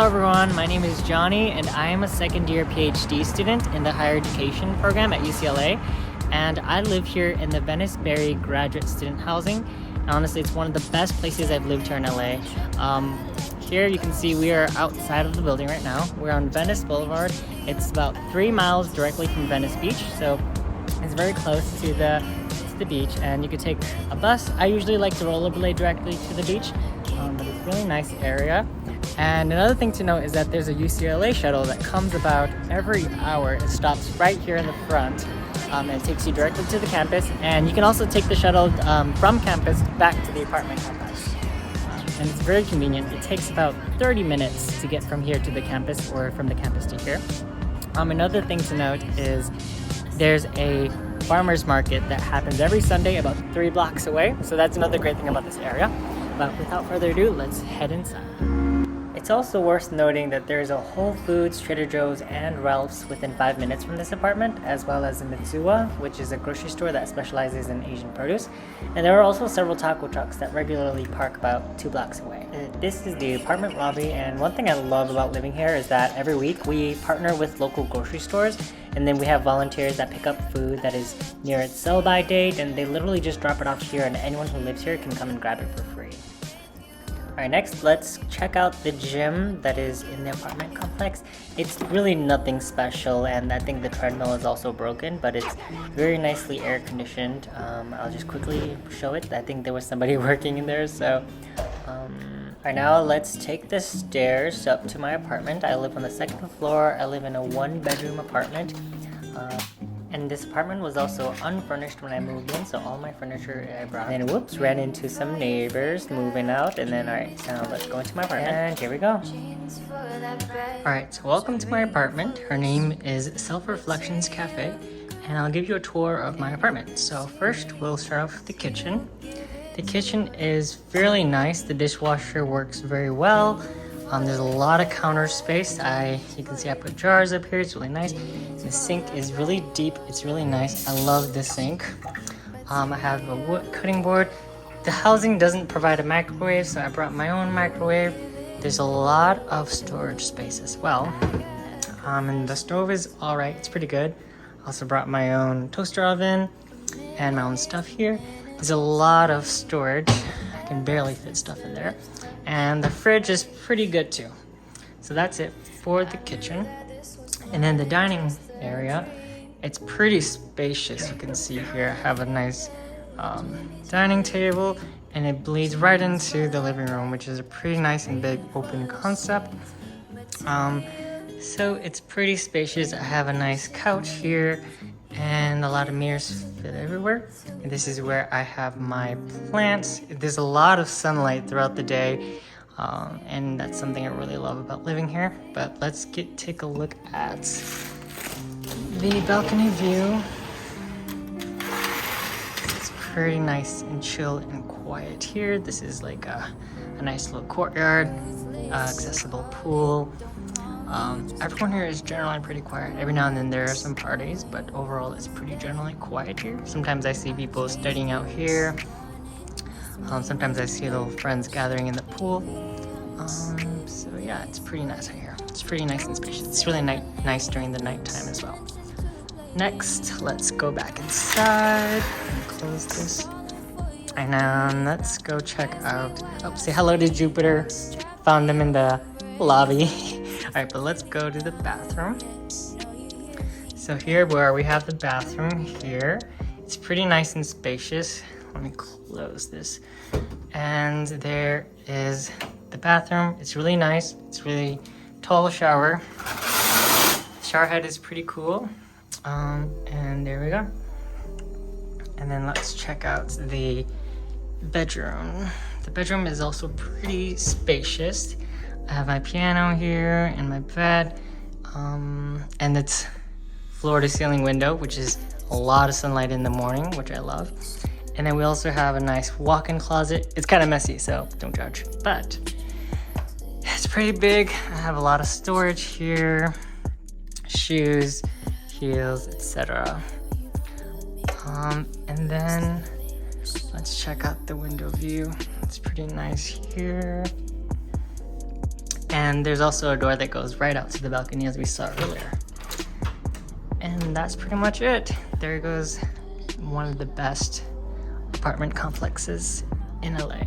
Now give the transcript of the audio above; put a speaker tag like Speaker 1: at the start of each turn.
Speaker 1: everyone, my name is Johnny and I am a second year PhD student in the higher education program at UCLA, and I live here in the Venice Graduate Student Housing. And honestly, it's one of the best places I've lived here in LA. Here you can see we are outside of the building right now. We're on Venice Boulevard. It's about 3 miles directly from Venice Beach, so it's very close to the beach, and you could take a bus. I usually like to rollerblade directly to the beach, but it's a really nice area. And another thing to note is that there's a UCLA shuttle that comes about every hour. It stops right here in the front and it takes you directly to the campus. And you can also take the shuttle from campus back to the apartment complex. And it's very convenient. It takes about 30 minutes to get from here to the campus or from the campus to here. Another thing to note is there's a farmer's market that happens every Sunday about 3 blocks away. So that's another great thing about this area. But without further ado, let's head inside. It's also worth noting that there's a Whole Foods, Trader Joe's, and Ralph's within 5 minutes from this apartment, as well as a Mitsuwa, which is a grocery store that specializes in Asian produce. And there are also several taco trucks that regularly park about 2 blocks away. This is the apartment lobby, and one thing I love about living here is that every week we partner with local grocery stores, and then we have volunteers that pick up food that is near its sell-by date, and they literally just drop it off here, and anyone who lives here can come and grab it for free. Alright, next let's check out the gym that is in the apartment complex. It's really nothing special, and I think the treadmill is also broken, but it's very nicely air conditioned. I'll just quickly show it. I think there was somebody working in there, so alright, now let's take the stairs up to my apartment. I live on the 2nd floor. I live in a 1-bedroom apartment. And this apartment was also unfurnished when I moved in, so all my furniture I brought. And whoops, ran into some neighbors moving out, and then alright, so let's go into my apartment. And here we go. Alright, so welcome to my apartment. Her name is Self Reflections Cafe, and I'll give you a tour of my apartment. So first, we'll start off with the kitchen. The kitchen is fairly nice. The dishwasher works very well. There's a lot of counter space. You can see I put jars up here. It's really nice. The sink is really deep. It's really nice. I love this sink. I have a wood cutting board. The housing doesn't provide a microwave, so I brought my own microwave. There's a lot of storage space as well. And the stove is alright. It's pretty good. I also brought my own toaster oven and my own stuff here. There's a lot of storage. I can barely fit stuff in there. And the fridge is pretty good too. So that's it for the kitchen. And then the dining area, it's pretty spacious. You can see here I have a nice dining table, and it bleeds right into the living room, which is a pretty nice and big open concept. So it's pretty spacious. I have a nice couch here and a lot of mirrors fit everywhere. And this is where I have my plants. There's a lot of sunlight throughout the day, and that's something I really love about living here. But let's take a look at the balcony view. It's pretty nice and chill and quiet here. This is like a nice little courtyard, accessible pool. Everyone here is generally pretty quiet. Every now and then there are some parties, but overall it's pretty generally quiet here. Sometimes I see people studying out here. Sometimes I see little friends gathering in the pool. So yeah, it's pretty nice out here. It's pretty nice and spacious. It's really nice during the nighttime as well. Next, let's go back inside and close this. And then let's go check out, say hello to Jupiter. Found him in the lobby. Alright, but let's go to the bathroom. So here where we have the bathroom here, it's pretty nice and spacious. Let me close this. And there is the bathroom. It's really nice. It's really tall shower. The shower head is pretty cool. And there we go. And then let's check out the bedroom. The bedroom is also pretty spacious. I have my piano here and my bed, and it's floor to ceiling window, which is a lot of sunlight in the morning, which I love. And then we also have a nice walk-in closet. It's kind of messy, so don't judge, but it's pretty big. I have a lot of storage here, shoes, heels, etc. And then let's check out the window view. It's pretty nice here. And there's also a door that goes right out to the balcony as we saw earlier. And that's pretty much it. There goes one of the best apartment complexes in LA.